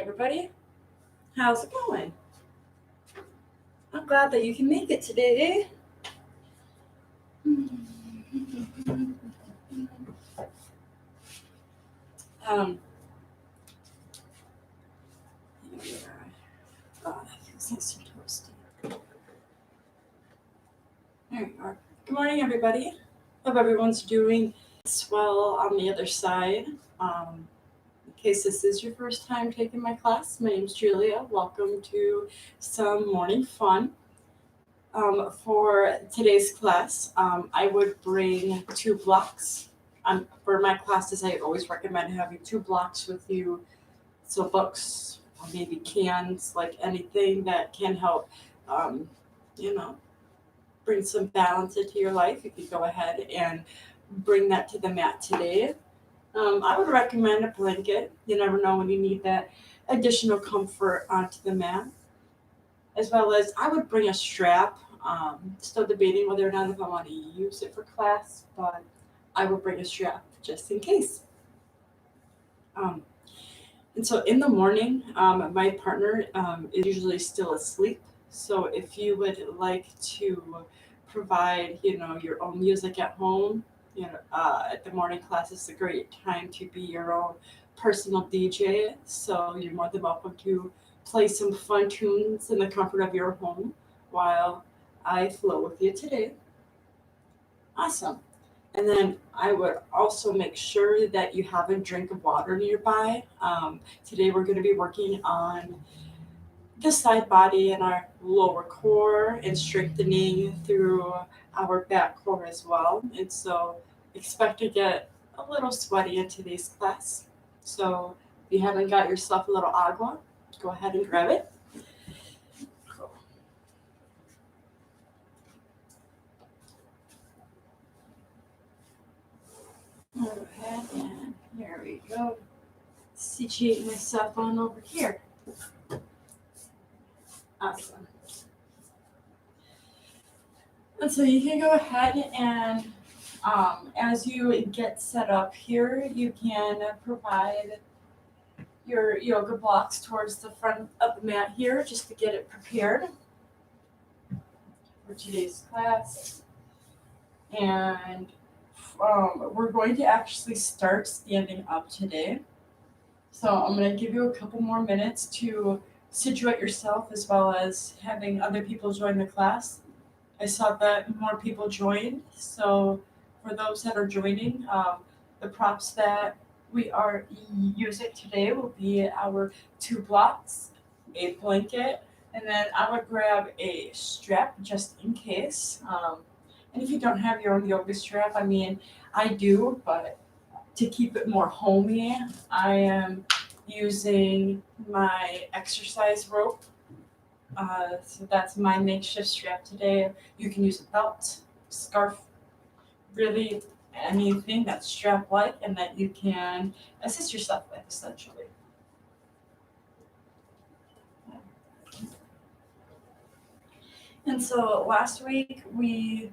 everybody. How's it going? I'm glad that you can make it today. God, that feels nice and toasty. There we are. Good morning, everybody. Hope everyone's doing well on the other side. In case this is your first time taking my class, my name's Julia. Welcome to some morning fun. For today's class, I would bring 2 blocks. For my classes, I always recommend having 2 blocks with you. So books, or maybe cans, like anything that can help, bring some balance into your life. You could go ahead and bring that to the mat today. I would recommend a blanket. You never know when you need that additional comfort onto the mat. As well as I would bring a strap. Still debating whether or not if I want to use it for class, but I will bring a strap just in case. And so in the morning, my partner is usually still asleep. So if you would like to provide, your own music at home, at the morning class is a great time to be your own personal DJ. So you're more than welcome to play some fun tunes in the comfort of your home while I flow with you today. Awesome. And then I would also make sure that you have a drink of water nearby. Today we're going to be working on the side body and our lower core and strengthening through our back core as well. And so expect to get a little sweaty in today's class. So if you haven't got yourself a little agua, go ahead and grab it. Go ahead and here we go. Situate myself on over here. Awesome. And so you can go ahead and as you get set up here, you can provide your yoga blocks towards the front of the mat here just to get it prepared for today's class. And we're going to actually start standing up today. So I'm going to give you a couple more minutes to situate yourself as well as having other people join the class. I saw that more people joined. So for those that are joining, the props that we are using today will be our 2 blocks, a blanket, and then I would grab a strap just in case. And if you don't have your own yoga strap, I do, but to keep it more homey, I am using my exercise rope. So that's my makeshift strap today. You can use a belt, scarf, really anything that's strap-like and that you can assist yourself with, essentially. And so last week we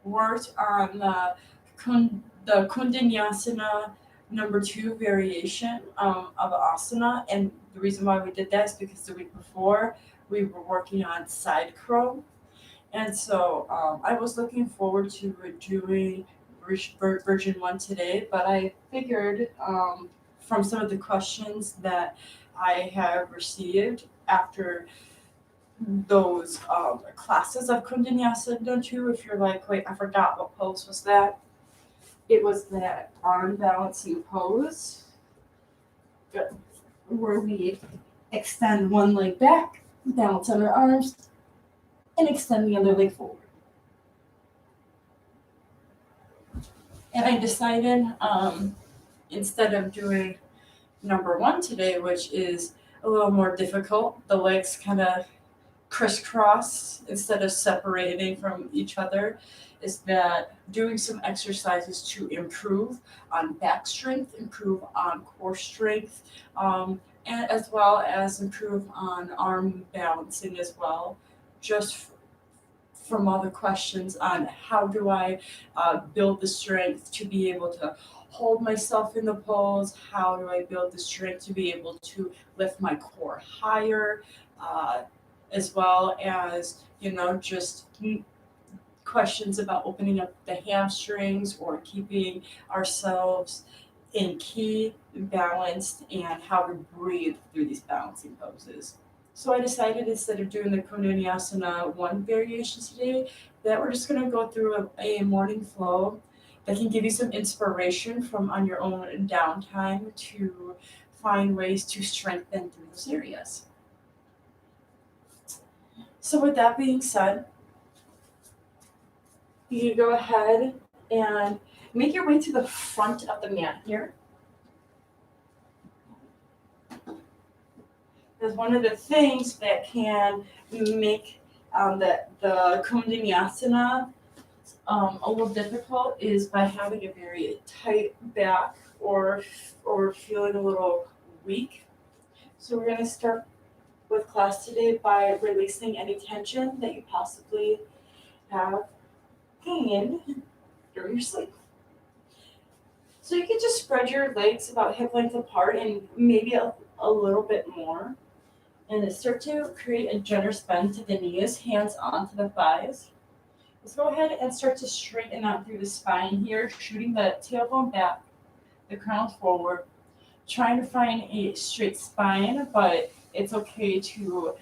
worked on the Kundalini number 2 variation of asana. And the reason why we did that is because the week before we were working on side crow. And so I was looking forward to doing version 1 today, but I figured from some of the questions that I have received after those classes of Kundalini 2, if you're like, wait, I forgot what pose was that. It was that arm balancing pose where we extend one leg back, balance on our arms, and extend the other leg forward. And I decided instead of doing number 1 today, which is a little more difficult, the legs kind of crisscross instead of separating from each other, is that doing some exercises to improve on back strength, improve on core strength, and as well as improve on arm balancing as well, just from all the questions on how do I build the strength to be able to hold myself in the pose? How do I build the strength to be able to lift my core higher? As well as, just questions about opening up the hamstrings or keeping ourselves in key, balanced, and how to breathe through these balancing poses. So I decided instead of doing the Kundalini one variation today, that we're just going to go through a morning flow that can give you some inspiration from on your own downtime to find ways to strengthen through those areas. So with that being said, you can go ahead and make your way to the front of the mat here. Because one of the things that can make the Kundalini a little difficult is by having a very tight back or feeling a little weak. So we're going to start with class today by releasing any tension that you possibly have gained during your sleep. So you can just spread your legs about hip length apart and maybe a little bit more. And start to create a generous bend to the knees, hands onto the thighs. Let's go ahead and start to straighten out through the spine here, shooting the tailbone back, the crown forward, trying to find a straight spine, but it's okay to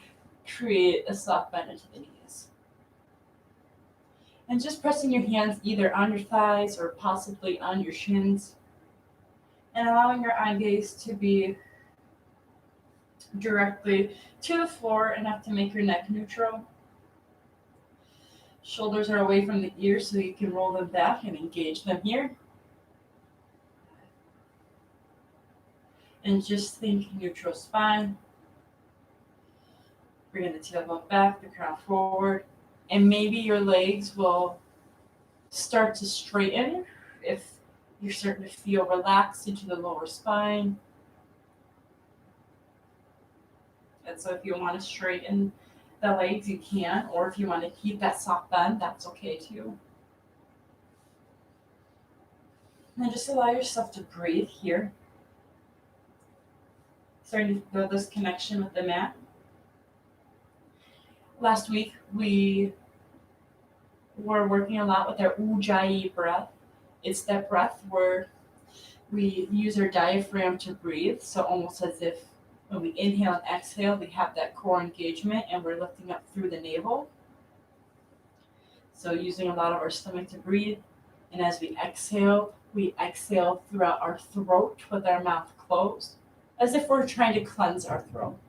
create a soft bend into the knees. And just pressing your hands either on your thighs or possibly on your shins, and allowing your eye gaze to be directly to the floor, enough to make your neck neutral. Shoulders are away from the ears so you can roll them back and engage them here. And just think neutral spine. Bring the tailbone back, the crown forward. And maybe your legs will start to straighten if you're starting to feel relaxed into the lower spine. And so if you want to straighten the legs, you can, or if you want to keep that soft bend, that's okay too. And just allow yourself to breathe here. Starting to build this connection with the mat. Last week, we were working a lot with our Ujjayi breath. It's that breath where we use our diaphragm to breathe, so almost as if when we inhale and exhale, we have that core engagement and we're lifting up through the navel. So using a lot of our stomach to breathe. And as we exhale throughout our throat with our mouth closed, as if we're trying to cleanse our throat.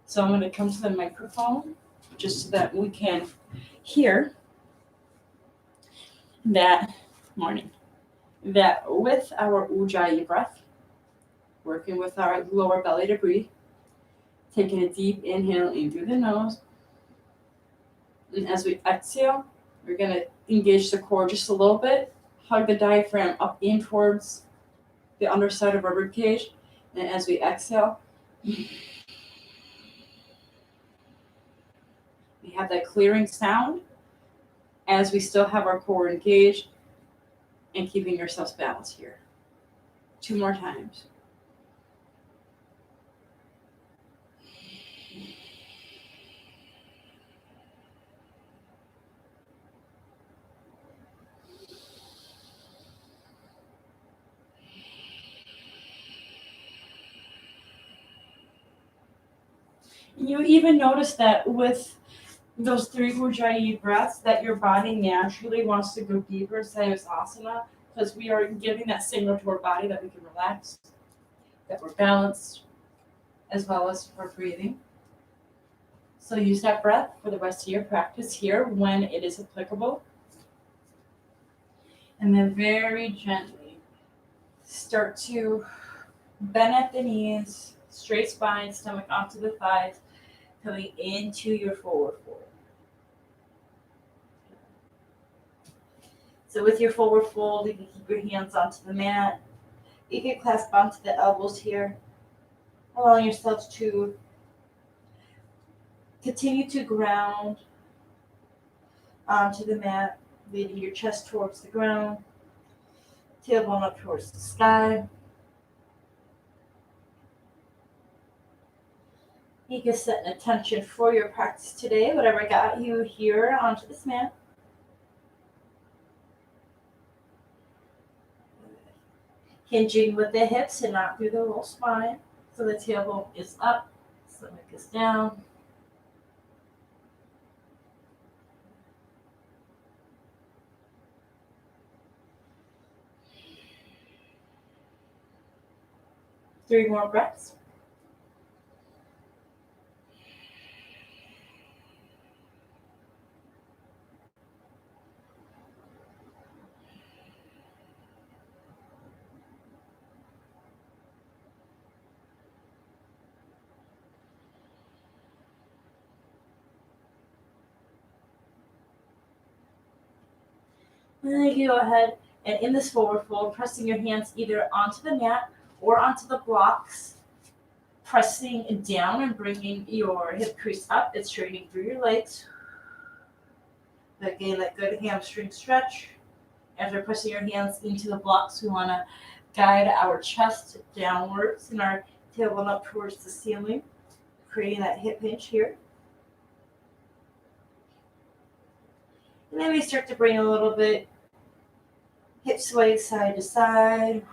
So I'm going to come to the microphone just so that we can hear that with our Ujjayi breath, working with our lower belly to breathe, taking a deep inhale in through the nose. And as we exhale, we're going to engage the core just a little bit, hug the diaphragm up in towards the underside of our rib cage. And as we exhale, we have that clearing sound as we still have our core engaged and keeping ourselves balanced here. 2 more times. You even notice that with those 3 Ujjayi breaths that your body naturally wants to go deeper inside of asana, because we are giving that signal to our body that we can relax, that we're balanced, as well as for breathing. So use that breath for the rest of your practice here when it is applicable. And then very gently start to bend at the knees, straight spine, stomach onto the thighs, coming into your forward fold. So with your forward fold, you can keep your hands onto the mat. You can clasp onto the elbows here, allowing yourself to continue to ground onto the mat, leading your chest towards the ground. Tailbone up towards the sky. You can set an intention for your practice today, whatever got you here onto this mat. Hinging with the hips and not through the whole spine. So the tailbone is up, stomach is down. Three more breaths. And then you go ahead and in this forward fold, pressing your hands either onto the mat or onto the blocks, pressing down and bringing your hip crease up and straightening through your legs. Again, that good hamstring stretch. After pressing your hands into the blocks, we want to guide our chest downwards and our tailbone up towards the ceiling, creating that hip hinge here. And then we start to bring a little bit hip sway side to side.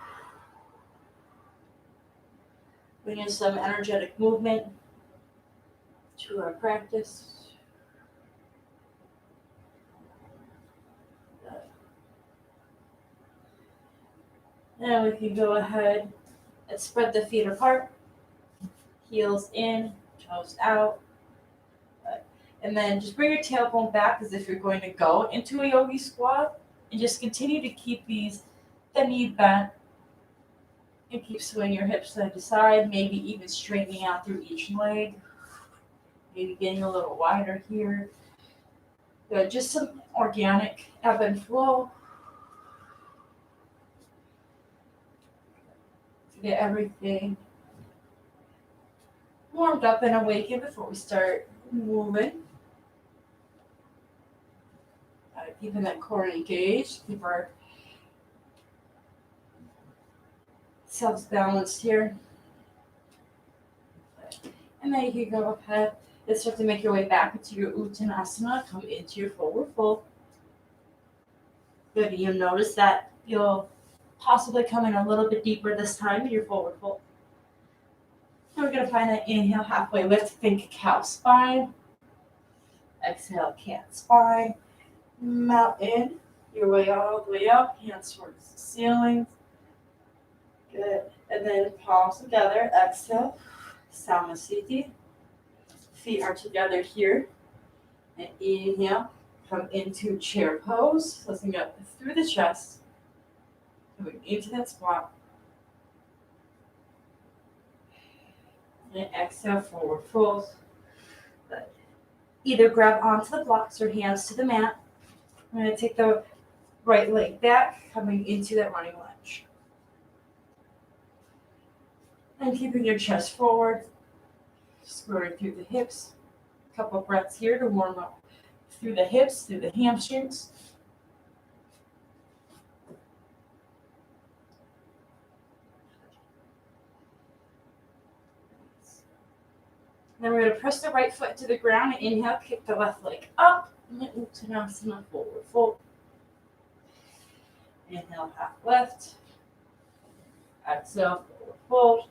Bring in some energetic movement to our practice. Now we can go ahead and spread the feet apart, heels in, toes out. And then just bring your tailbone back as if you're going to go into a yogi squat. And just continue to keep the knee bent. And keep swinging your hips side to side, maybe even straightening out through each leg. Maybe getting a little wider here. Good, just some organic ebb and flow. Get everything warmed up and awakened before we start moving. Keeping that core engaged, keep our selves balanced here. And then you can go ahead and start to make your way back into your Uttanasana, come into your forward fold. Good, you'll notice that you'll possibly come in a little bit deeper this time in your forward fold. And we're going to find that inhale, halfway lift, think cow spine. Exhale, cat spine. Mountain, your way all the way up, hands towards the ceiling. Good. And then palms together, exhale, Samasthiti. Feet are together here. And inhale, come into chair pose, lifting up through the chest. Moving into that squat. And exhale, forward fold. Either grab onto the blocks or hands to the mat. I'm going to take the right leg back, coming into that running lunge. And keeping your chest forward, squaring through the hips. A couple breaths here to warm up through the hips, through the hamstrings. Then we're going to press the right foot to the ground and inhale, kick the left leg up. And then Uttanasana, forward fold. Inhale, half lift. Exhale, forward fold.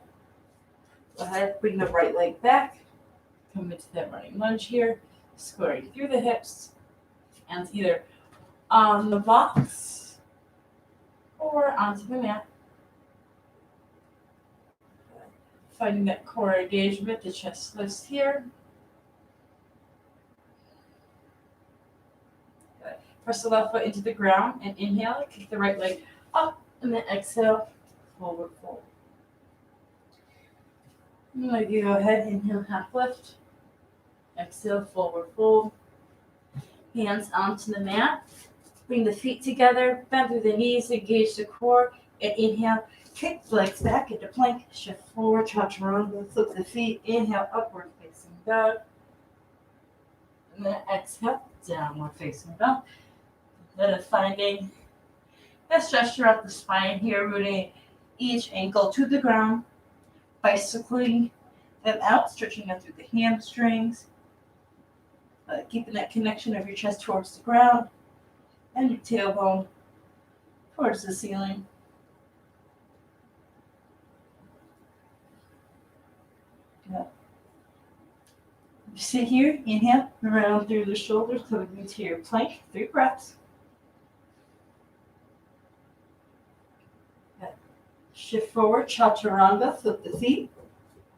Go ahead, bring the right leg back. Come into that running lunge here. Squaring through the hips. Hands either on the box or onto the mat. Finding that core engagement, the chest lifts here. Good. Press the left foot into the ground and inhale, kick the right leg up, and then exhale, forward fold. And then you go ahead, inhale, half lift. Exhale, forward fold. Hands onto the mat. Bring the feet together, bend through the knees, engage the core, and inhale. Kick the legs back into plank, shift forward, chaturanga, flip the feet, inhale, upward facing dog. And then exhale, downward facing dog. Then finding Let's stretch throughout the spine here, rooting each ankle to the ground, bicycling them out, stretching them through the hamstrings, keeping that connection of your chest towards the ground and your tailbone towards the ceiling. Good. Sit here, inhale, around through the shoulders, coming into your plank, 3 breaths. Good. Shift forward, chaturanga, flip the feet.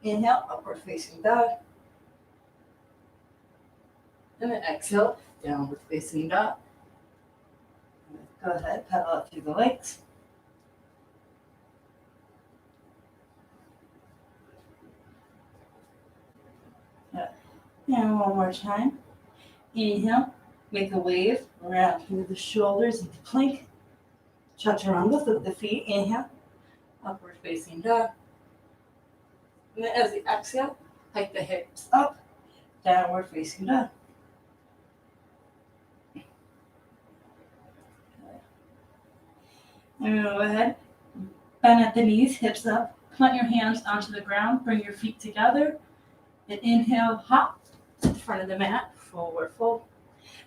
Inhale, upward facing dog. And then exhale, downward facing dog. Go ahead, pedal up through the legs. Good. And one more time. Inhale, make a wave around through the shoulders into plank. Chaturanga, flip the feet. Inhale, upward facing dog. And then as you exhale, hike the hips up, downward facing dog. And go ahead, bend at the knees, hips up, plant your hands onto the ground, bring your feet together, and inhale, hop to the front of the mat, forward fold.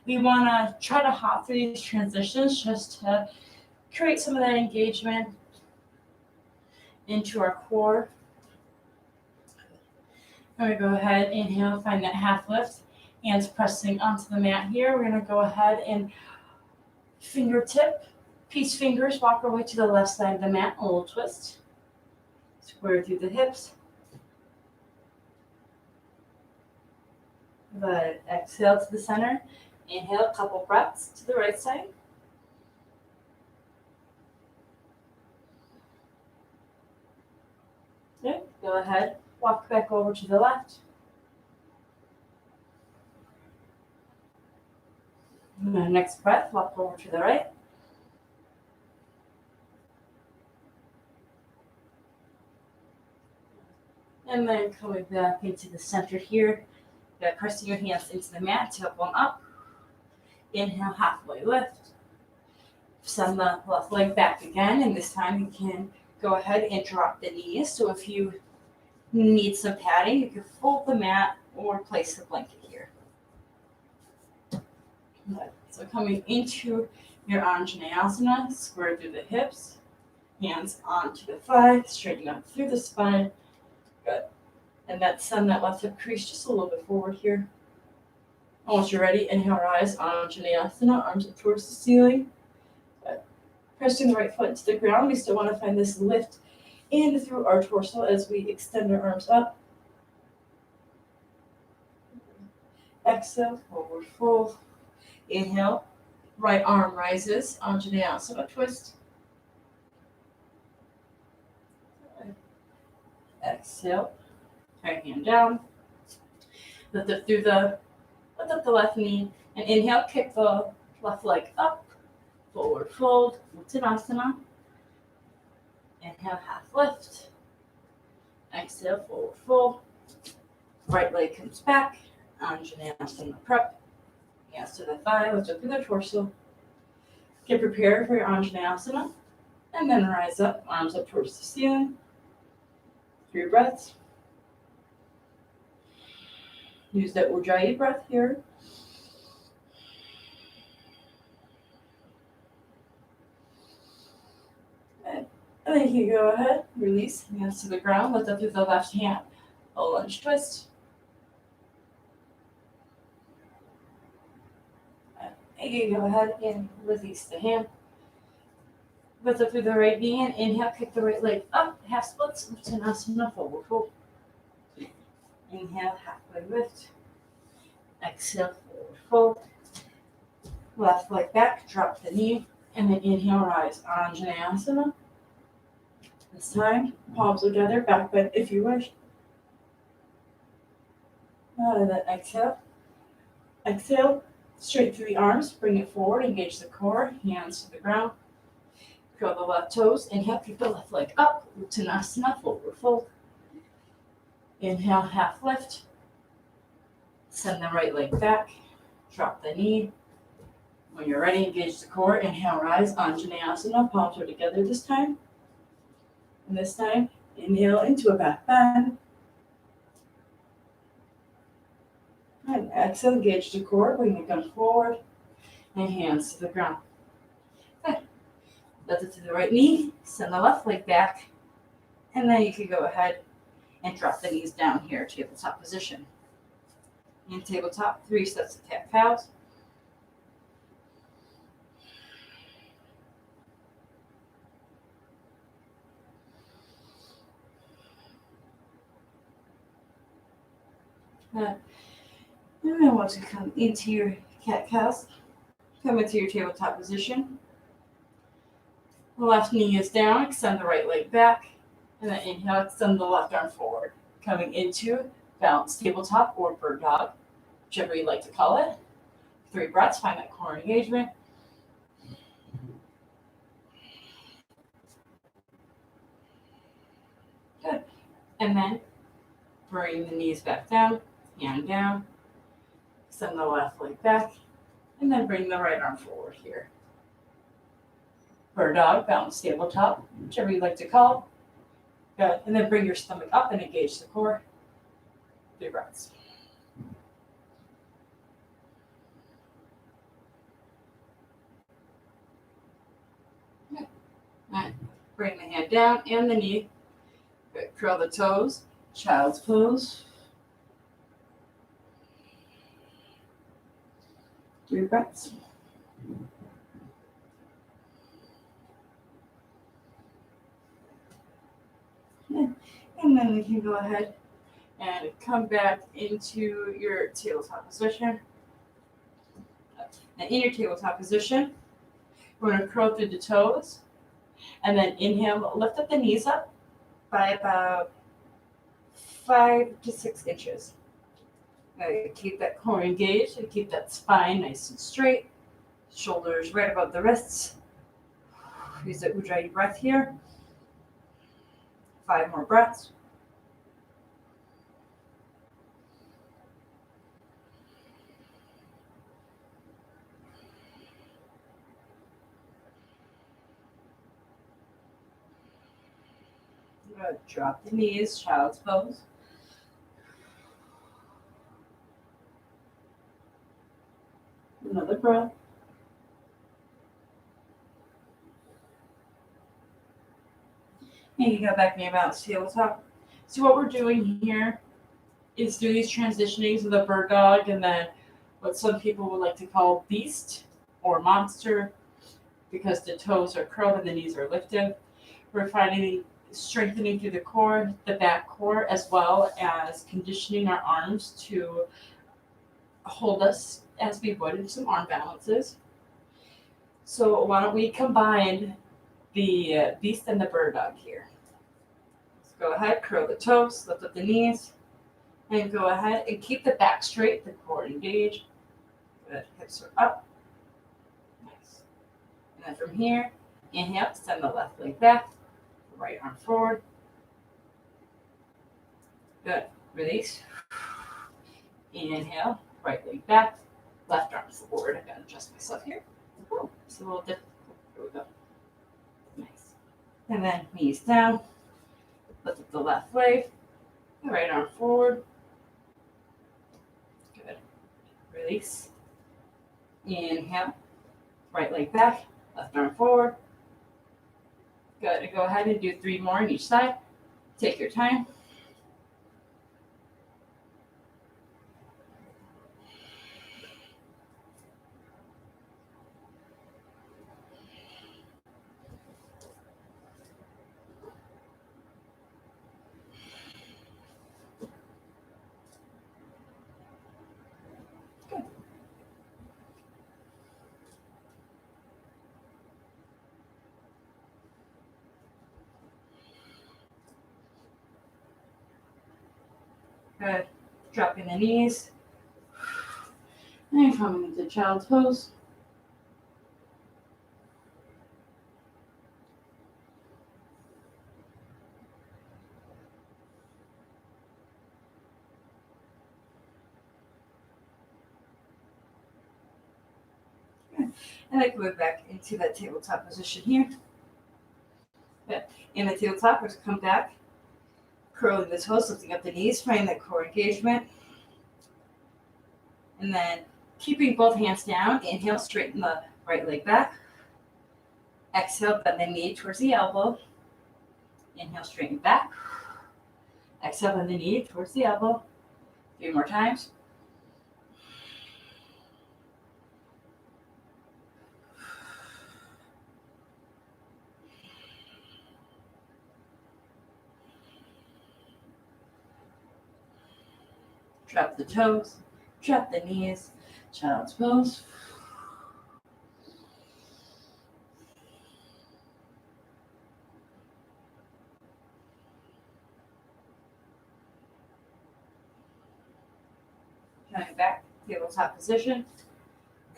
We want to try to hop through these transitions just to create some of that engagement into our core. And we go ahead, inhale, find that half lift, hands pressing onto the mat here. We're going to go ahead and fingertip, peace fingers, walk our way to the left side of the mat, a little twist. Square through the hips. Good. Exhale to the center. Inhale, a couple breaths to the right side. Good. Go ahead, walk back over to the left. And the next breath, walk over to the right. And then coming back into the center here. Pressing your hands into the mat to help one up. Inhale, halfway lift. Send the left leg back again, and this time you can go ahead and drop the knees. So if you need some padding, you can fold the mat or place the blanket here. Good. So coming into your Anjaneyasana, square through the hips, hands onto the thighs, straighten up through the spine. Good. And then send that left hip crease just a little bit forward here. Once you're ready, inhale, rise, Anjaneyasana, arms up towards the ceiling. Good. Pressing the right foot to the ground. We still want to find this lift in through our torso as we extend our arms up. Exhale, forward fold. Inhale, right arm rises, Anjaneyasana twist. Exhale, right hand down. Lift up the left knee, and inhale, kick the left leg up, forward fold, Uttanasana. Inhale, half lift. Exhale, forward fold. Right leg comes back, Anjaneyasana prep. Hands to the thigh, lift up through the torso. Get prepared for your Anjaneyasana, and then rise up, arms up towards the ceiling. 3 breaths. Use that Ujjayi breath here. And then you go ahead, release, hands to the ground, lift up through the left hand, a lunge twist. And you go ahead and release the hand. Lift up through the right knee and inhale, kick the right leg up, half splits, Uttanasana, forward fold. Inhale, halfway lift. Exhale, forward fold. Left leg back, drop the knee, and then inhale, rise, Anjaneyasana. This time, palms together, back bend if you wish. And then exhale. Exhale, straight through the arms, bring it forward, engage the core, hands to the ground. Curl the left toes, inhale, keep the left leg up, Uttanasana, forward fold. Inhale, half lift. Send the right leg back, drop the knee. When you're ready, engage the core. Inhale, rise. Anjaneyasana. Palms are together this time. And this time, inhale into a back bend. And exhale, engage the core. Bring the gun forward. And hands to the ground. Good. Lift it to the right knee. Send the left leg back. And then you can go ahead and drop the knees down here, tabletop position. In tabletop, 3 sets of cat cows. And then once you come into your cat cows, come into your tabletop position. The left knee is down, extend the right leg back, and then inhale, extend the left arm forward. Coming into balanced tabletop or bird dog, whichever you like to call it. 3 breaths, find that core engagement. Good. And then bring the knees back down, hand down, extend the left leg back, and then bring the right arm forward here. Bird dog, balanced tabletop, whichever you like to call. Good. And then bring your stomach up and engage the core. 3 breaths. Good. And bring the hand down and the knee. Good. Curl the toes. Child's pose. 3 breaths. And then we can go ahead and come back into your tabletop position. Now in your tabletop position, we're going to curl through the toes. And then inhale, lift up the knees up by about 5 to 6 inches. Keep that core engaged and keep that spine nice and straight. Shoulders right above the wrists. Use the Ujjayi breath here. 5 more breaths. Good. Drop the knees, child's pose. Another breath. And you go back to your balanced tabletop. So what we're doing here is do these transitionings of the bird dog and then what some people would like to call beast or monster because the toes are curled and the knees are lifted. We're finding strengthening through the core, the back core, as well as conditioning our arms to hold us as we would in some arm balances. So why don't we combine the beast and the bird dog here. So go ahead, curl the toes, lift up the knees, and go ahead and keep the back straight, the core engaged. Good, hips are up. Nice. And then from here, inhale, extend the left leg back, right arm forward. Good, release. Inhale, right leg back, left arm forward. I gotta adjust myself here. Oh, it's a little difficult. Here we go. Nice. And then knees down. Lift up the left leg. The right arm forward. Good. Release. Inhale. Right leg back. Left arm forward. Good. And go ahead and do 3 more on each side. Take your time. Good. Dropping the knees. And coming into child's pose. Good. And then going back into that tabletop position here. But in the tabletop, we're going to come back, curling the toes, lifting up the knees, finding that core engagement. And then keeping both hands down, inhale, straighten the right leg back. Exhale, bend the knee towards the elbow. Inhale, straighten back. Exhale, bend the knee towards the elbow. 3 more times. Drop the toes, drop the knees, child's pose. Coming back, tabletop position.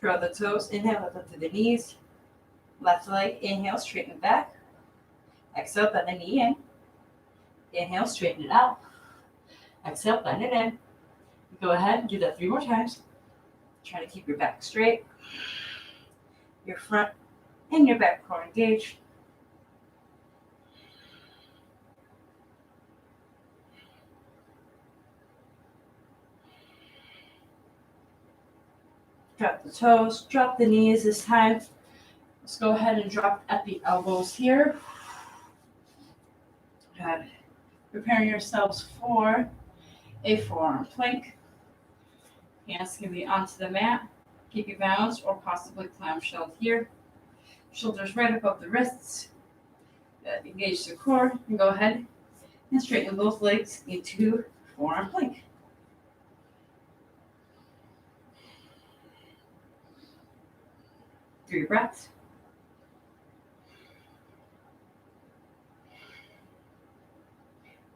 Curl the toes, inhale, lift up to the knees. Left leg, inhale, straighten it back. Exhale, bend the knee in. Inhale, straighten it out. Exhale, bend it in. Go ahead and do that 3 more times. Try to keep your back straight, your front and your back core engaged. Drop the toes, drop the knees this time. Let's go ahead and drop at the elbows here. Good. Preparing yourselves for a forearm plank. Hands can be onto the mat. Keep you balanced or possibly clamshelled here. Shoulders right above the wrists. Engage the core and go ahead and straighten both legs into forearm plank. Through your breaths.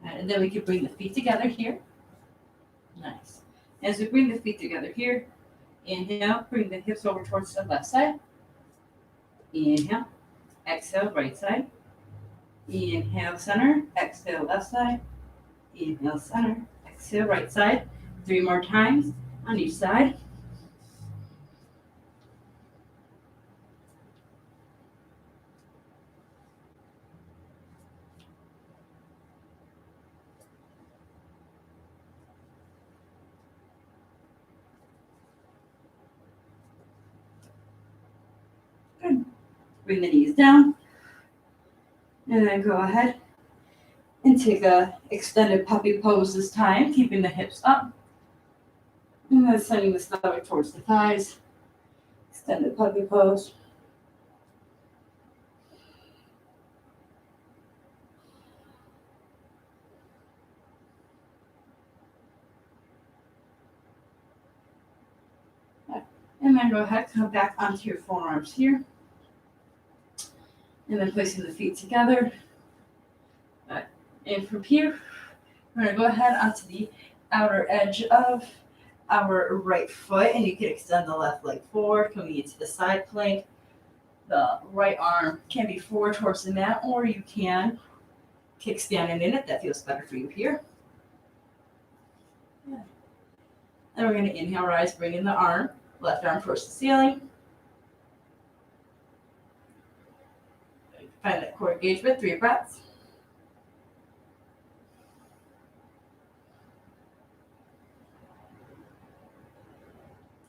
And then we can bring the feet together here. Nice. As we bring the feet together here, inhale, bring the hips over towards the left side. Inhale, exhale, right side. Inhale, center, exhale, left side. Inhale, center, exhale, right side. 3 more times on each side. Good. Bring the knees down. And then go ahead and take a extended puppy pose this time, keeping the hips up. And then sending the stomach towards the thighs. Extended puppy pose. And then go ahead, come back onto your forearms here. And then placing the feet together. And from here, we're going to go ahead onto the outer edge of our right foot. And you can extend the left leg forward, coming into the side plank. The right arm can be forward towards the mat, or you can kickstand it in it. That feels better for you here. Yeah. And we're going to inhale, rise, bring in the arm. Left arm towards the ceiling. Find that core engagement, 3 breaths.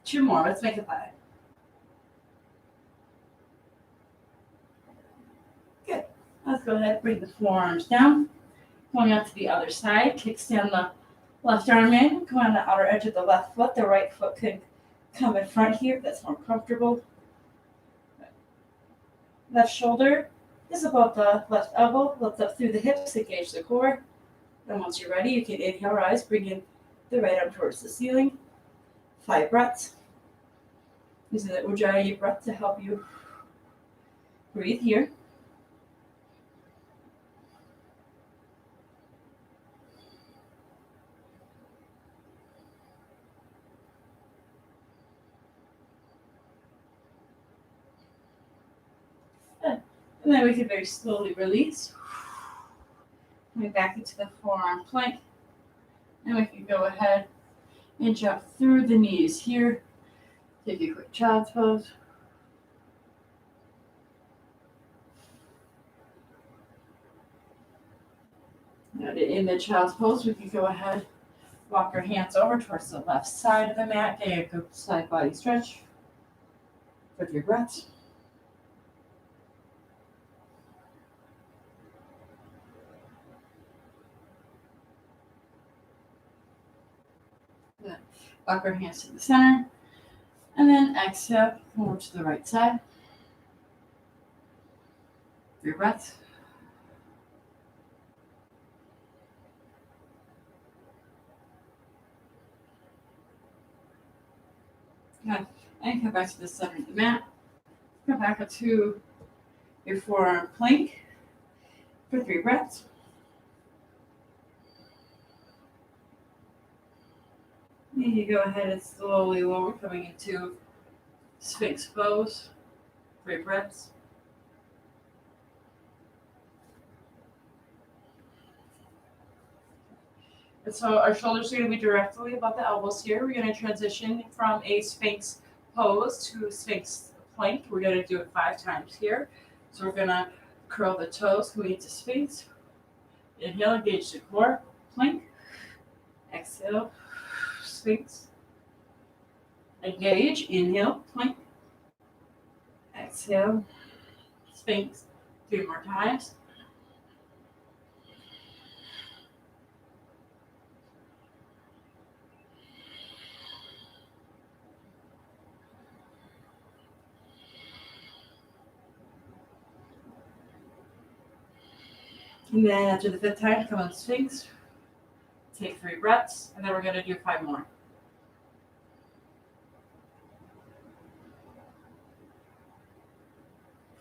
Two more, let's make it 5. Good. Let's go ahead and bring the forearms down. Going out to the other side, kickstand the left arm in, go on the outer edge of the left foot. The right foot could come in front here if that's more comfortable. Left shoulder is above the left elbow. Lift up through the hips, engage the core. Then once you're ready, you can inhale, rise, bring in the right arm towards the ceiling. 5 breaths. Using the Ujjayi breath to help you breathe here. And then we can very slowly release. Coming back into the forearm plank. And we can go ahead and jump through the knees here. Take a quick child's pose. But in the child's pose, we can go ahead, walk our hands over towards the left side of the mat, getting a good side body stretch for 3 breaths. Good. Walk our hands to the center, and then exhale, come over to the right side. 3 breaths. Good. And come back to the center of the mat. Come back up to your forearm plank for 3 breaths. And you go ahead and slowly lower, coming into Sphinx Pose. 3 breaths. And so our shoulders are going to be directly above the elbows here. We're going to transition from a Sphinx Pose to Sphinx Plank. We're going to do it 5 times here. So we're going to curl the toes, coming into Sphinx. Inhale, engage the core, plank. Exhale, Sphinx. Engage, inhale, plank. Exhale, Sphinx. 3 more times. And then after the 5th time, come on Sphinx. Take 3 breaths, and then we're going to do 5 more.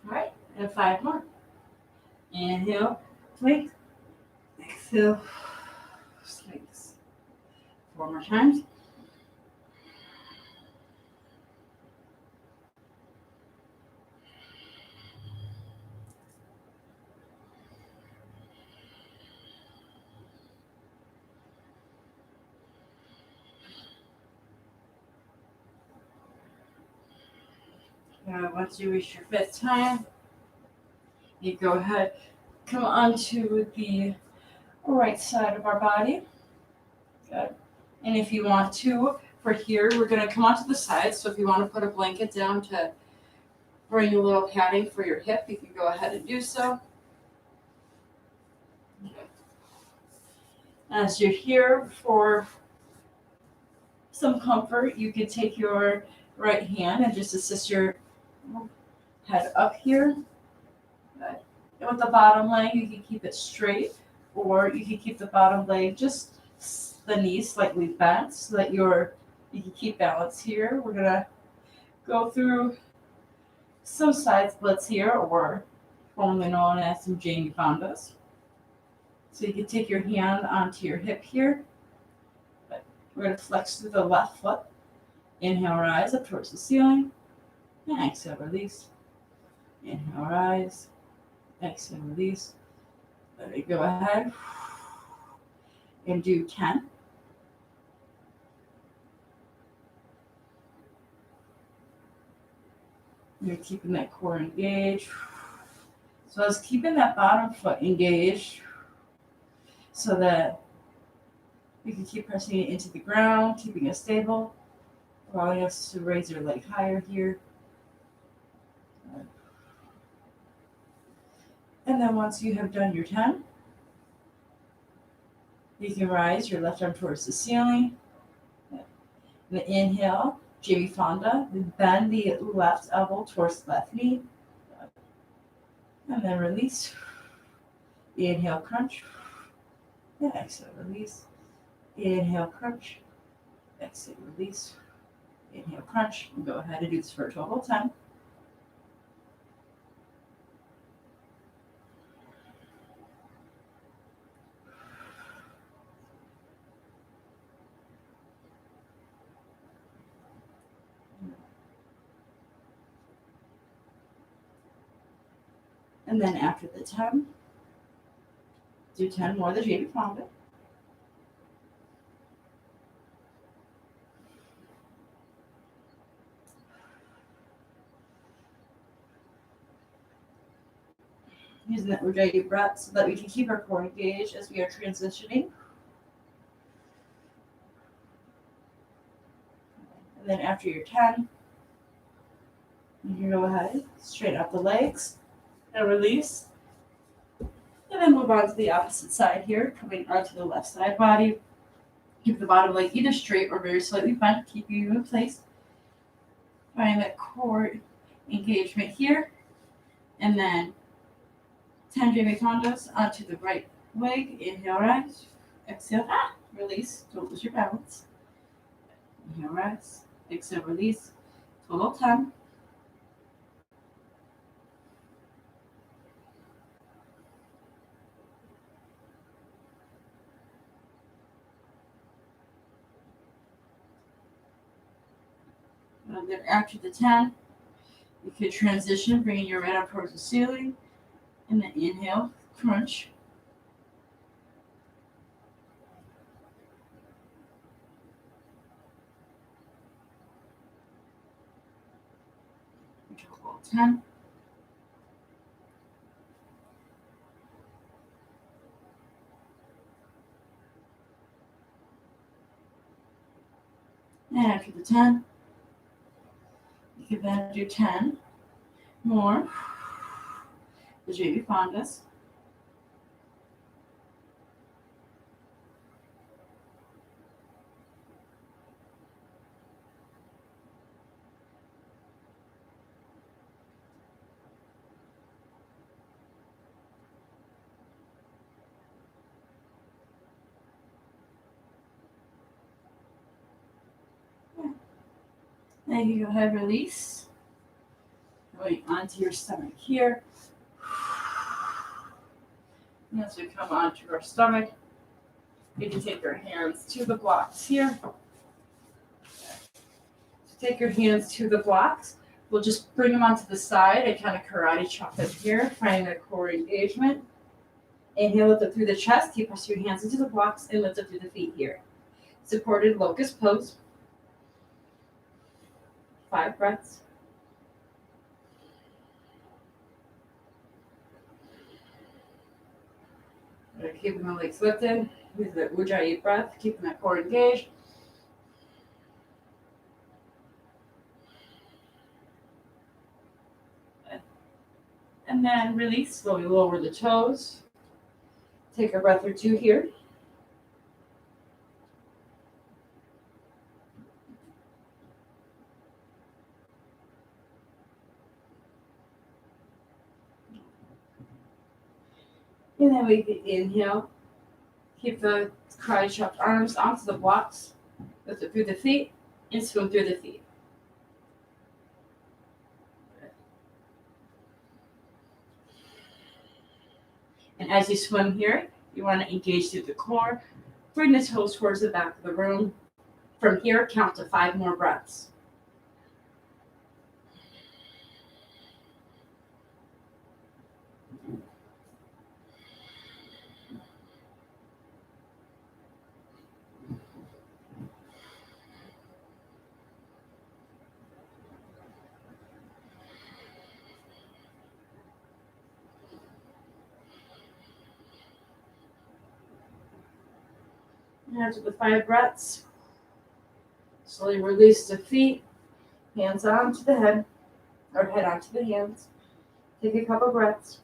All right, and 5 more. Inhale, plank. Exhale, Sphinx. 4 more times. Once you reach your 5th time, you go ahead, come onto the right side of our body. Good. And if you want to, for here, we're going to come onto the side. So if you want to put a blanket down to bring a little padding for your hip, you can go ahead and do so. Okay. As you're here for some comfort, you can take your right hand and just assist your head up here. Good. And with the bottom leg, you can keep it straight, or you can keep the bottom leg just the knees slightly bent so that you can keep balance here. We're gonna go through some side splits here, or formerly known as some Jamie Fondas. So you can take your hand onto your hip here. We're gonna flex through the left foot. Inhale, rise up towards the ceiling. And exhale, release. Inhale, rise. Exhale, release. Let me go ahead and do 10. You're keeping that core engaged. So I was keeping that bottom foot engaged so that you can keep pressing it into the ground, keeping it stable, allowing us to raise your leg higher here. And then once you have done your 10, you can rise your left arm towards the ceiling. And inhale, Jamie Fonda, bend the left elbow towards the left knee. And then release. Inhale, crunch. And exhale, release. Inhale, crunch. Exhale, release. Inhale, crunch. And go ahead and do this for a total of 10. And then after the 10, do 10 more the Jamie Fonda. Using that Ujjayi breath so that we can keep our core engaged as we are transitioning. And then after your 10, you can go ahead, straighten up the legs, and release. And then move on to the opposite side here, coming onto the left side body. Keep the bottom leg either straight or very slightly bent, keeping you in place. Find that core engagement here. And then 10 Jamie Condos onto the right leg. Inhale, rise. Exhale, release. Don't lose your balance. Inhale, rise. Exhale, release. Total 10. And then after the 10, you could transition, bringing your right up towards the ceiling. And then inhale, crunch. Total 10. And after the 10, you can then do 10 more. The JV Fondas. Then you go ahead, release. Going onto your stomach here. And as we come onto our stomach, you can take your hands to the blocks here. So take your hands to the blocks. We'll just bring them onto the side and kind of karate chop them here, finding that core engagement. Inhale, lift up through the chest. Keep press your hands into the blocks and lift up through the feet here. Supported Locust Pose. 5 breaths. Keeping the legs lifted with the Ujjayi breath, keeping that core engaged. And then release, slowly lower the toes. Take a breath or two here. And then we can inhale. Keep the karate chopped arms onto the blocks. Lift it through the feet and swim through the feet. And as you swim here, you want to engage through the core. Bring the toes towards the back of the room. From here, count to 5 more breaths. And after the 5 breaths, slowly release the feet, hands onto the head, or head onto the hands. Take a couple breaths.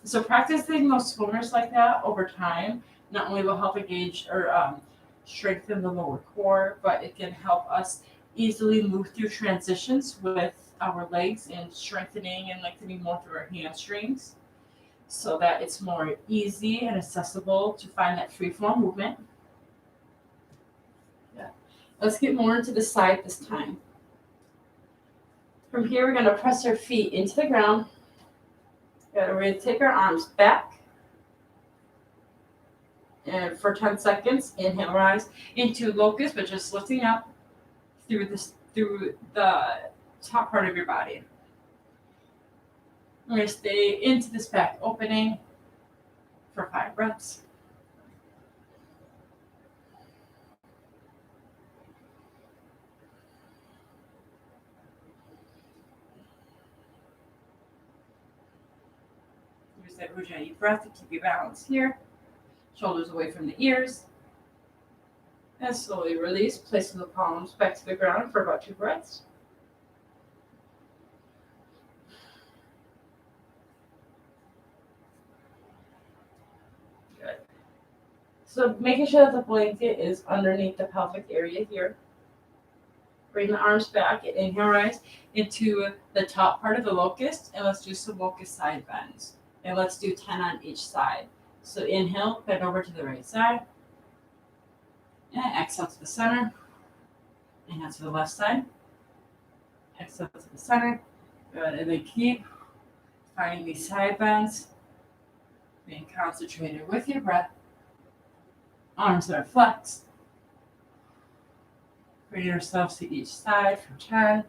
So practicing those swimmers like that over time not only will help engage or strengthen the lower core, but it can help us easily move through transitions with our legs and strengthening and lengthening more through our hamstrings, so that it's more easy and accessible to find that free form movement. Yeah. Let's get more into the side this time. From here, we're going to press our feet into the ground. We're going to take our arms back. And for 10 seconds, inhale, rise into Locust, but just lifting up through the top part of your body. We're going to stay into this back opening for 5 breaths. use that Ujjayi breath to keep you balanced here. Shoulders away from the ears. And slowly release, placing the palms back to the ground for about 2 breaths. Good. So making sure that the blanket is underneath the pelvic area here. Bring the arms back and inhale, rise into the top part of the locust, and let's do some locust side bends. And let's do 10 on each side. So inhale, bend over to the right side. And exhale to the center. Inhale to the left side. Exhale to the center. Good. And then keep finding these side bends. Being concentrated with your breath. Arms are flexed. Bring yourselves to each side for 10.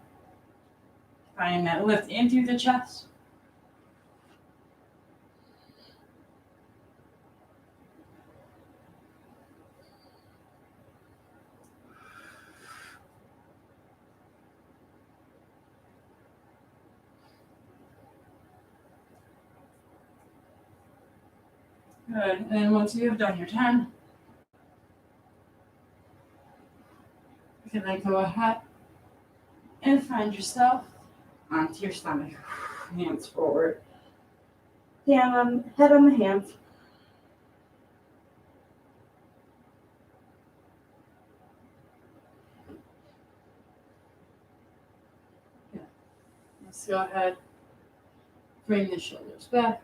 Find that lift in through the chest. Good. And then once you have done your 10, you can then go ahead and find yourself onto your stomach. Hands forward. Head on the hands. Yeah. Let's go ahead. Bring the shoulders back.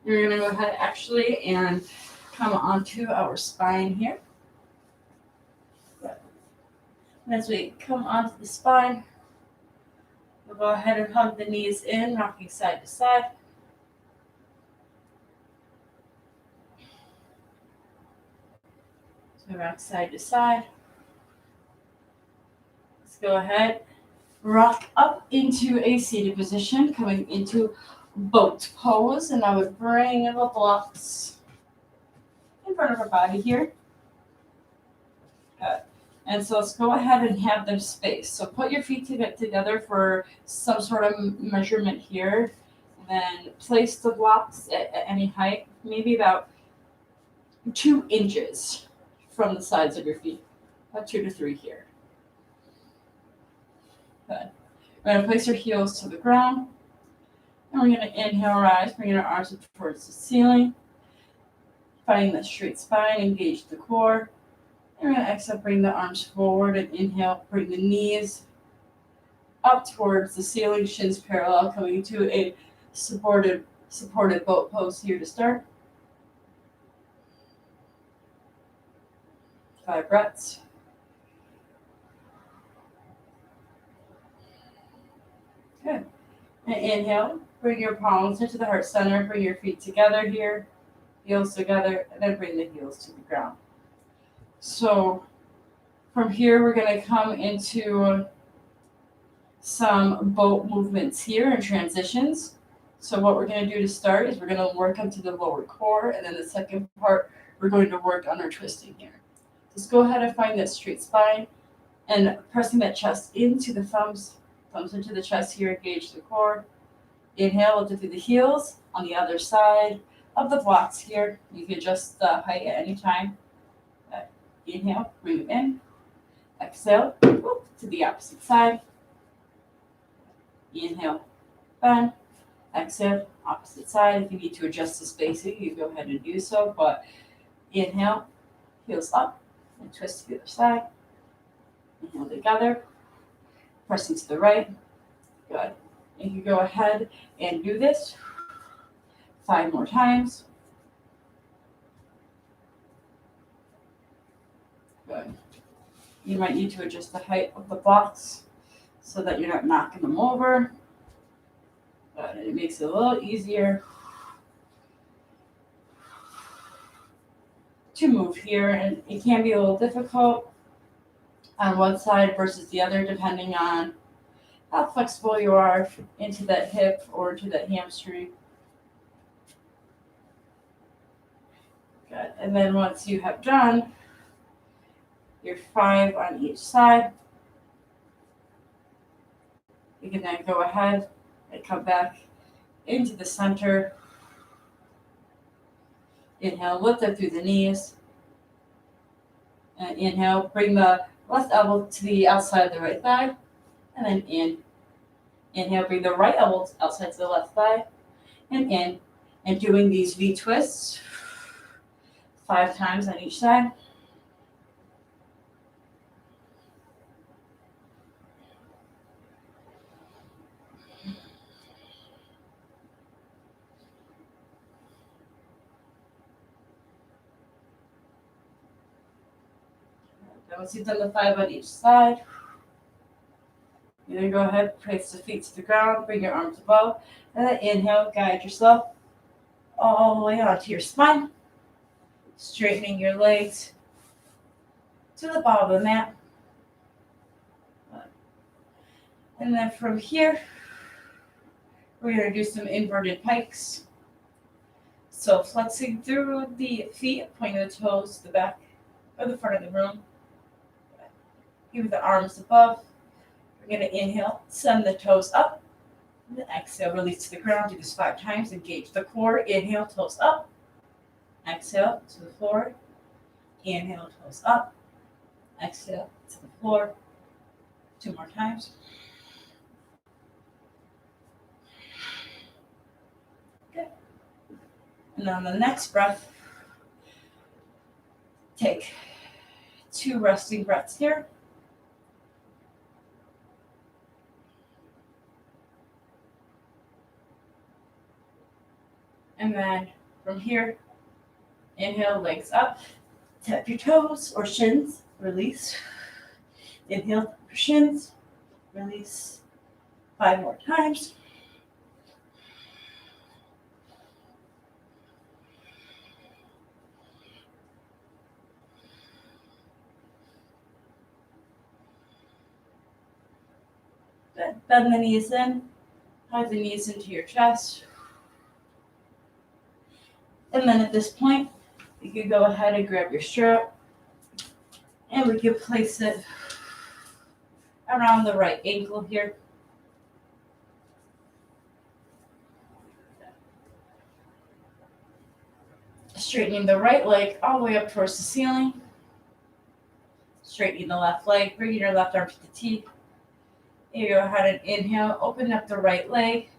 You're going to go ahead actually and come onto our spine here. And as we come onto the spine, we'll go ahead and hug the knees in, rocking side to side. So rock side to side. Let's go ahead, rock up into a seated position, coming into boat pose, and I would bring the blocks in front of our body here. Good. And so let's go ahead and have them spaced. So put your feet together for some sort of measurement here. And then place the blocks at any height, maybe about 2 inches from the sides of your feet. About 2 to 3 here. Good. We're going to place your heels to the ground. And we're going to inhale, rise, bring our arms up towards the ceiling. Finding that straight spine, engage the core. And we're going to exhale, bring the arms forward, and inhale, bring the knees up towards the ceiling, shins parallel, coming to a supported boat pose here to start. 5 breaths. Good. And inhale, bring your palms into the heart center, bring your feet together here, heels together, and then bring the heels to the ground. So from here, we're going to come into some boat movements here and transitions. So what we're going to do to start is we're going to work onto the lower core, and then the second part, we're going to work on our twisting here. Just go ahead and find that straight spine and pressing that chest into the thumbs into the chest here, engage the core. Inhale, lift it through the heels on the other side of the blocks here. You can adjust the height at any time. Inhale, bring it in. Exhale, to the opposite side. Inhale, bend. Exhale, opposite side. If you need to adjust the spacing, you go ahead and do so. But inhale, heels up, and twist to the other side. Inhale together, pressing to the right. Good. And you go ahead and do this 5 more times. Good. You might need to adjust the height of the blocks so that you're not knocking them over. But it makes it a little easier to move here, and it can be a little difficult on one side versus the other depending on how flexible you are into that hip or to that hamstring. Good. And then once you have done your 5 on each side, you can then go ahead and come back into the center. Inhale, lift up through the knees. And inhale, bring the left elbow to the outside of the right thigh. And then in. Inhale, bring the right elbow outside to the left thigh. And in. And doing these V twists 5 times on each side. Once you've done the 5 on each side, you then go ahead, place the feet to the ground, bring your arms above, and then inhale, guide yourself all the way onto your spine, straightening your legs to the bottom of the mat. And then from here, we're going to do some inverted pikes. So flexing through the feet, pointing the toes to the back or the front of the room. Keep the arms above. We're going to inhale, send the toes up. And then exhale, release to the ground. Do this 5 times. Engage the core. Inhale, toes up. Exhale to the floor. Inhale, toes up. Exhale to the floor. 2 more times. Good. And on the next breath, take 2 resting breaths here. And then from here, inhale, legs up, tap your toes or shins, release. Inhale, tap your shins, release. 5 more times. Good. Bend the knees in, hug the knees into your chest. And then at this point, you can go ahead and grab your strap, and we can place it around the right ankle here. Straightening the right leg all the way up towards the ceiling. Straightening the left leg, bringing your left arm to the T. You go ahead and inhale, open up the right leg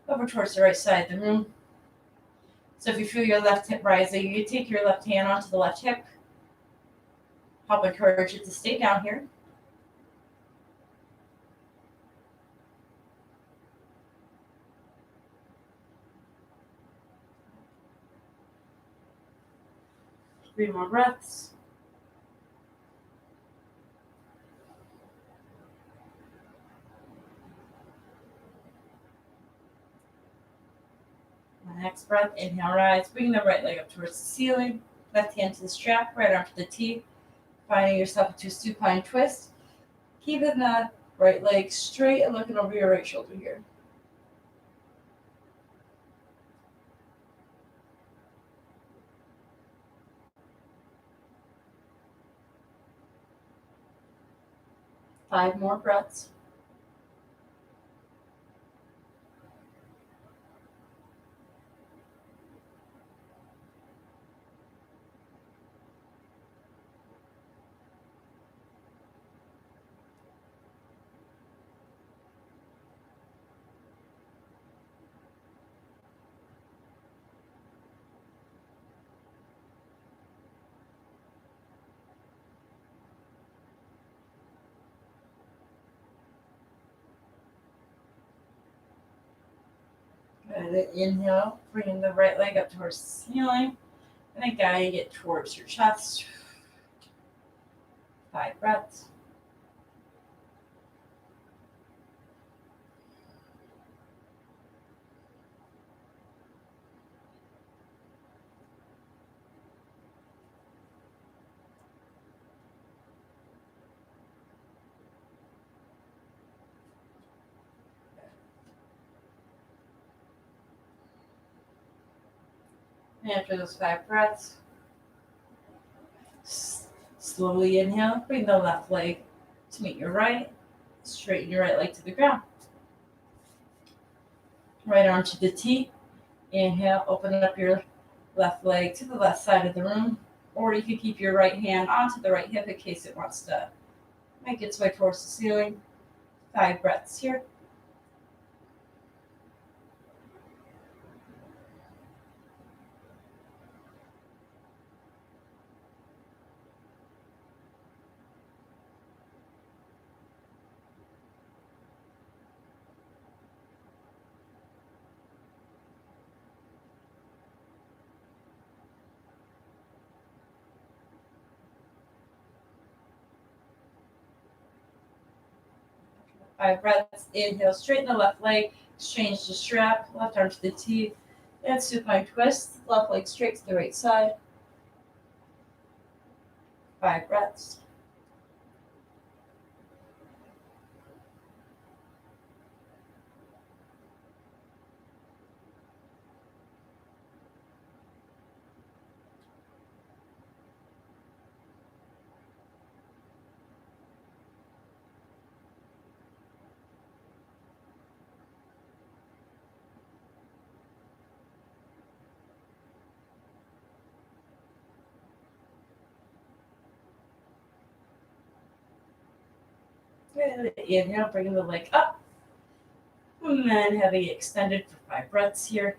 over towards the right side of the room. So if you feel your left hip rising, you take your left hand onto the left hip. Help encourage it to stay down here. Three more breaths. Next breath, inhale, rise. Bring the right leg up towards the ceiling. Left hand to the strap, right arm to the T. Finding yourself into a supine twist. Keeping the right leg straight and looking over your right shoulder here. Five more breaths. And then inhale, bringing the right leg up towards the ceiling, and then guiding it towards your chest. 5 breaths. And after those 5 breaths, slowly inhale, bring the left leg to meet your right, straighten your right leg to the ground. Right arm to the T. Inhale, open up your left leg to the left side of the room. Or you could keep your right hand onto the right hip in case it wants to make its way towards the ceiling. 5 breaths here. Five breaths. Inhale, straighten the left leg, exchange the strap, left arm to the T, and supine twist. Left leg straight to the right side. 5 breaths. Good. Inhale, bringing the leg up. And then having it extended for 5 breaths here.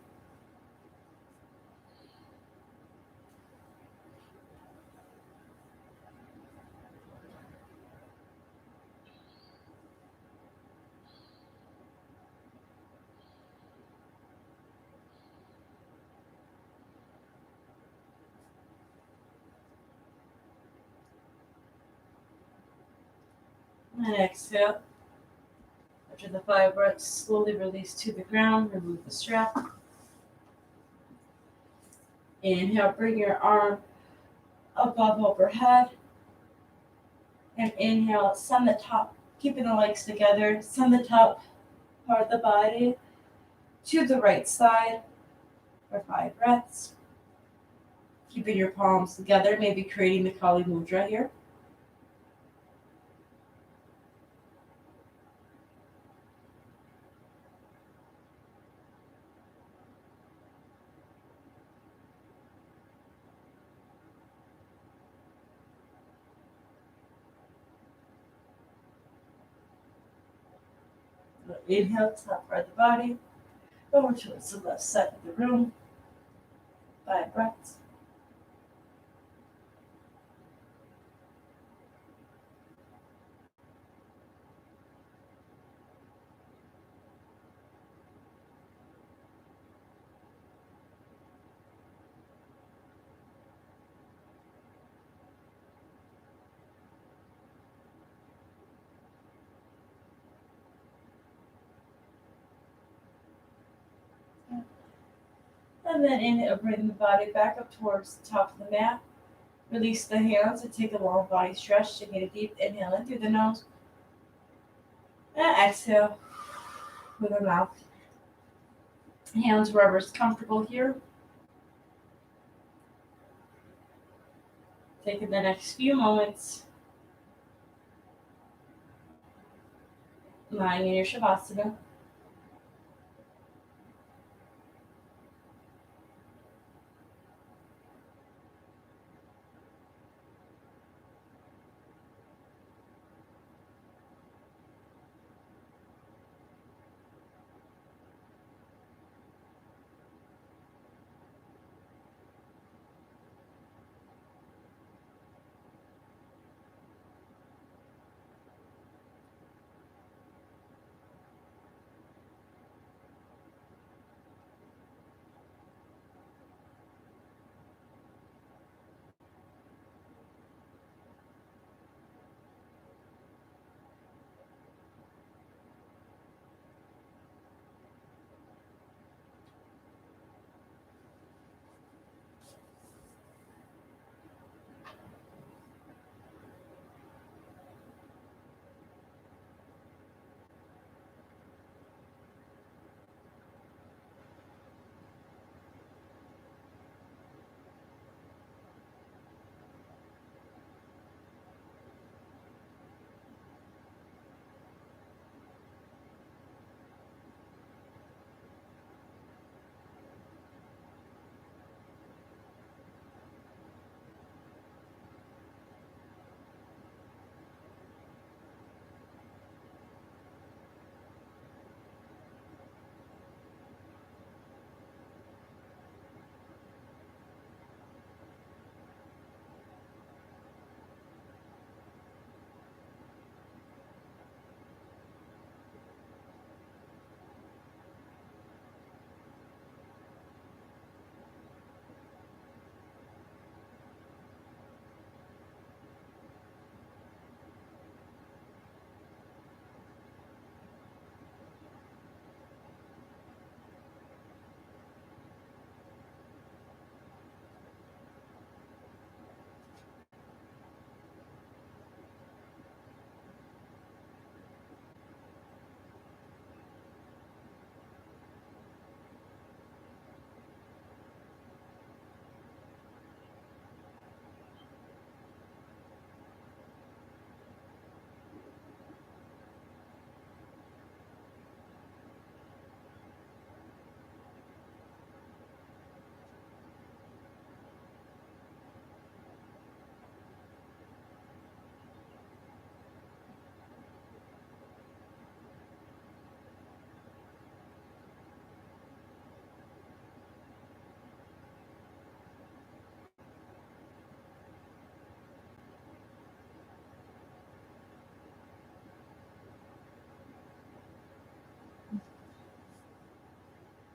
And exhale. After the 5 breaths, slowly release to the ground. Remove the strap. Inhale, bring your arm above overhead. And inhale, send the top, keeping the legs together, send the top part of the body to the right side for 5 breaths. Keeping your palms together, maybe creating the Kali Mudra here. Inhale, top part of the body, over towards the left side of the room. 5 breaths. And then inhale, bring the body back up towards the top of the mat. Release the hands and take a long body stretch. Taking a deep inhale in through the nose. And exhale with the mouth. Hands wherever's comfortable here. Taking the next few moments. Lying in your Shavasana.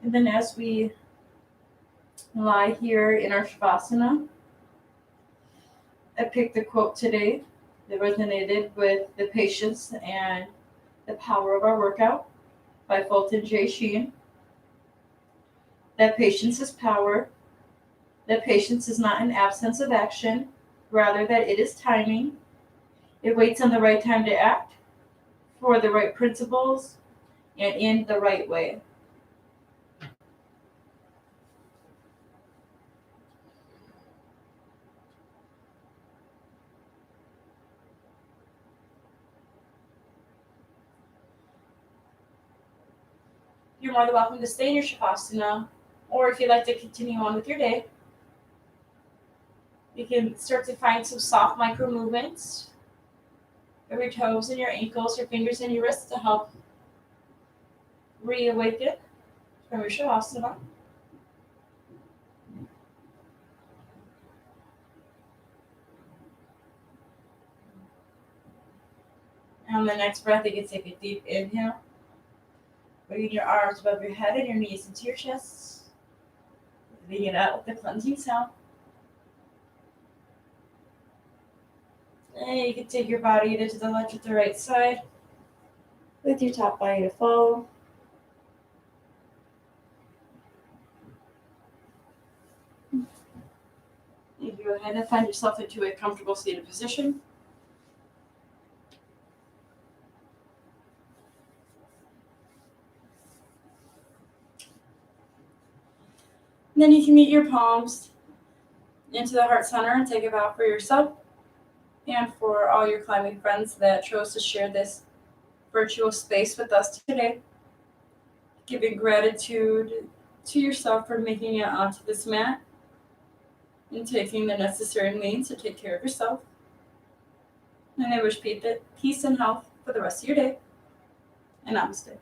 And then as we lie here in our Shavasana, I picked a quote today that resonated with the patience and the power of our workout by Fulton J. Sheen. That patience is power. That patience is not an absence of action, rather that it is timing. It waits on the right time to act, for the right principles, and in the right way. You're more than welcome to stay in your Shavasana, or if you'd like to continue on with your day, you can start to find some soft micro movements of your toes and your ankles, your fingers and your wrists to help reawaken from your Shavasana. And on the next breath, you can take a deep inhale. Bringing your arms above your head and your knees into your chest. Breathing it out with the cleansing sound. And you can take your body either to the left or the right side with your top body to follow. You go ahead and find yourself into a comfortable seated position. And then you can meet your palms into the heart center and take a bow for yourself and for all your climbing friends that chose to share this virtual space with us today. Giving gratitude to yourself for making it onto this mat and taking the necessary means to take care of yourself. And I wish peace and health for the rest of your day. And namaste.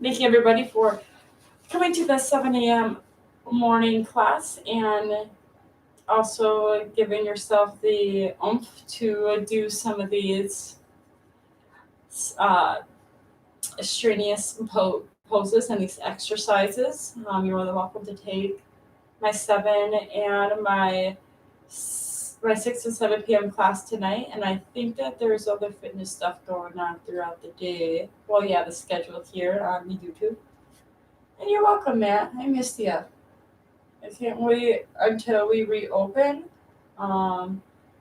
Thank you, everybody, for coming to the 7 a.m. morning class and also giving yourself the oomph to do some of these strenuous poses and these exercises. You're more than welcome to take my 7 and my 6 and 7 p.m. class tonight, and I think that there's other fitness stuff going on throughout the day. Well, yeah, the schedule here on YouTube. And you're welcome, Matt. I missed you. I can't wait until we reopen.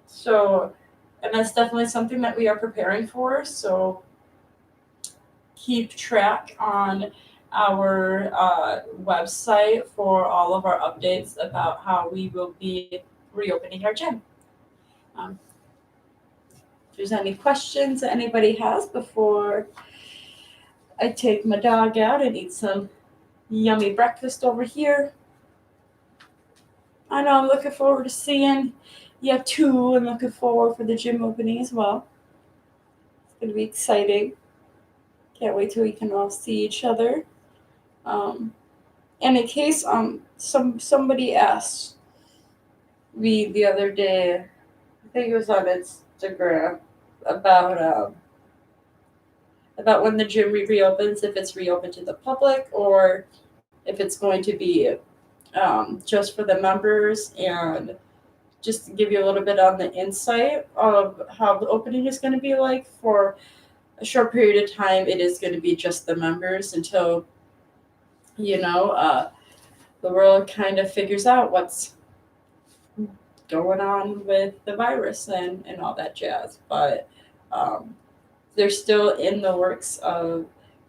So, and that's definitely something that we are preparing for. So, keep track on our website for all of our updates about how we will be reopening our gym. If there's any questions that anybody has before I take my dog out and eat some yummy breakfast over here. I know I'm looking forward to seeing you too, and looking forward for the gym opening as well. It's going to be exciting. Can't wait till we can all see each other. And in case somebody asked me the other day, I think it was on Instagram, about when the gym reopens, if it's reopened to the public or if it's going to be just for the members, and just to give you a little bit on the insight of how the opening is going to be like. For a short period of time, it is going to be just the members until, the world kind of figures out what's going on with the virus and all that jazz. But they're still in the works of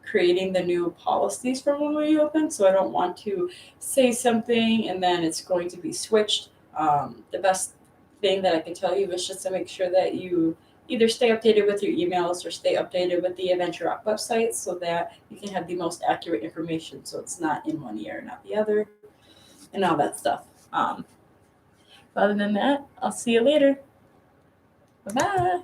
creating the new policies for when we open, so I don't want to say something and then it's going to be switched. The best thing that I can tell you is just to make sure that you either stay updated with your emails or stay updated with the Adventure Rock website so that you can have the most accurate information, so it's not in one ear, not the other, and all that stuff. Other than that, I'll see you later. Bye-bye.